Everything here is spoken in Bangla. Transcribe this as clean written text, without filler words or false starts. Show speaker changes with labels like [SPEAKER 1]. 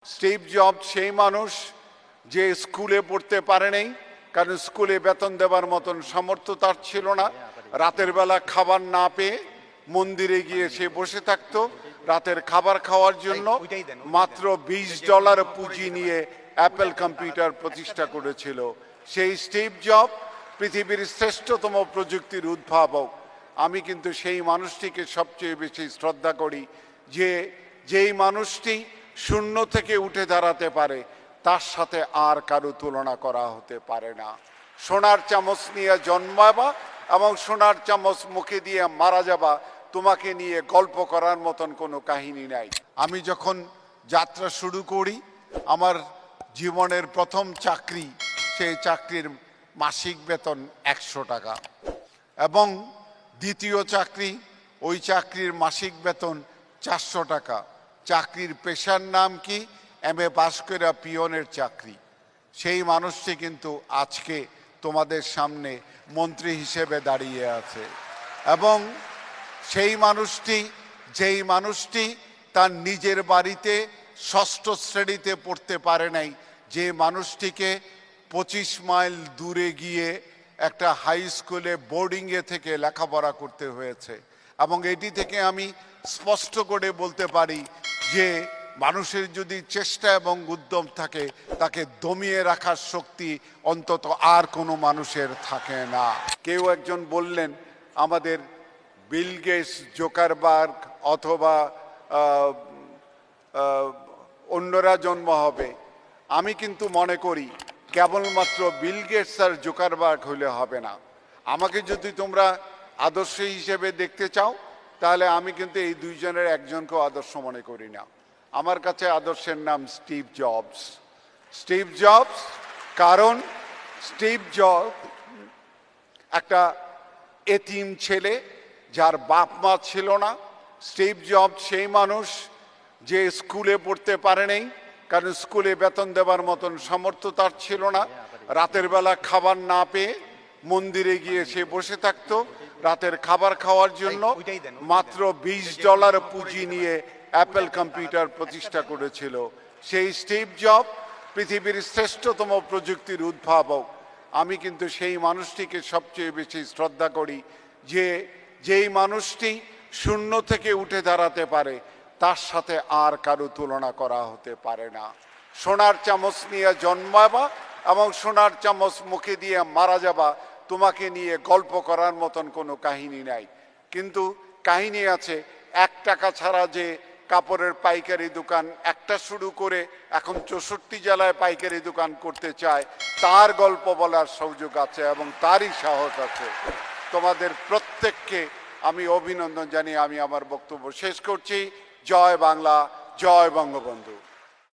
[SPEAKER 1] স্টিভ জবস সেই মানুষ যে স্কুলে পড়তে পারে নাই, কারণ স্কুলে বেতন দেবার মতন সামর্থ্য তার ছিল না। রাতের বেলা খাবার না পেয়ে মন্দিরে গিয়ে সে বসে থাকতো রাতের খাবার খাওয়ার জন্য। মাত্র $20 পুঁজি নিয়ে অ্যাপেল কম্পিউটার প্রতিষ্ঠা করেছিল। সেই স্টিভ জব পৃথিবীর শ্রেষ্ঠতম প্রযুক্তির উদ্ভাবক। আমি কিন্তু সেই মানুষটিকে সবচেয়ে বেশি শ্রদ্ধা করি, যেই মানুষটি শূন্য থেকে উঠে দাঁড়াতে পারে, তার সাথে আর কারো তুলনা করা হতে পারে না। সোনার চামচ নিয়ে জন্মাবা এবং সোনার চামচ মুখে দিয়ে মারা যাবা, তোমাকে নিয়ে গল্প করার মতন কোনো কাহিনী নাই। আমি যখন যাত্রা শুরু করি, আমার জীবনের প্রথম চাকরি, সেই চাকরির মাসিক বেতন 100 টাকা, এবং দ্বিতীয় চাকরি, ওই চাকরির মাসিক বেতন 400 টাকা। চাকরির পেশার নাম কি? MA পাস করে পিয়নের চাকরি। সেই মানুষটি কিন্তু আজকে তোমাদের সামনে মন্ত্রী হিসেবে দাঁড়িয়ে আছে। এবং যেই মানুষটি তার নিজের বাড়িতে ষষ্ঠ শ্রেণীতে পড়তে পারে নাই, যে মানুষটিকে 25 মাইল দূরে গিয়ে একটা হাই স্কুলে বোর্ডিংয়ে থেকে লেখাপড়া করতে হয়েছে। এবং এটি থেকে আমি স্পষ্ট করে বলতে পারি যে মানুষের যদি চেষ্টা এবং উদ্যম থাকে, তাকে দমিয়ে রাখার শক্তি অন্তত আর কোনো মানুষের থাকে না। কেউ একজন বললেন আমাদের বিল গেটস, জোকারবার্গ অথবা অন্যরা জন্ম হবে। আমি কিন্তু মনে করি কেবলমাত্র বিল গেটস আর জোকারবার্গ হলে হবে না। আমাকে যদি তোমরা আদর্শ হিসেবে দেখতে চাও, তাহলে আমি কিন্তু এই দুইজনের একজনকেও আদর্শ মনে করি না। আমার কাছে আদর্শের নাম স্টিভ জবস। স্টিভ জবস কারণ স্টিভ জবস একটা এতিম ছেলে, যার বাপ মা ছিল না। স্টিভ জবস সেই মানুষ যে স্কুলে পড়তে পারে নাই, কারণ স্কুলে বেতন দেবার মতন সামর্থ্য তার ছিল না। রাতের বেলা খাবার না পেয়ে মন্দিরে গিয়ে সে বসে থাকতো রাতের খাবার খাওয়ার জন্য। মাত্র $20 পুঁজি নিয়ে অ্যাপেল কম্পিউটার প্রতিষ্ঠা করেছিল। সেই স্টিভ জব পৃথিবীর শ্রেষ্ঠতম প্রযুক্তির উদ্ভাবক। আমি কিন্তু সেই মানুষটিকে সবচেয়ে বেশি শ্রদ্ধা করি, যেই মানুষটি শূন্য থেকে উঠে দাঁড়াতে পারে, তার সাথে আর কারো তুলনা করা হতে পারে না। সোনার চামচ নিয়ে জন্মাবা এবং সোনার চামচ মুখে দিয়ে মারা যাবা, তোমাকে নিয়ে গল্প করার মতন কোনো কাহিনী নাই। কিন্তু কাহিনী আছে, 1 টাকা ছাড়া যে কাপড়ের পাইকারি দোকান একটা শুরু করে এখন 64 জেলায় পাইকারি দোকান করতে চায়, তার গল্প বলার সুযোগ আছে এবং তারই সাহস আছে। তোমাদের প্রত্যেককে আমি অভিনন্দন জানিয়ে আমি আমার বক্তব্য শেষ করছি। জয় বাংলা, জয় বঙ্গবন্ধু।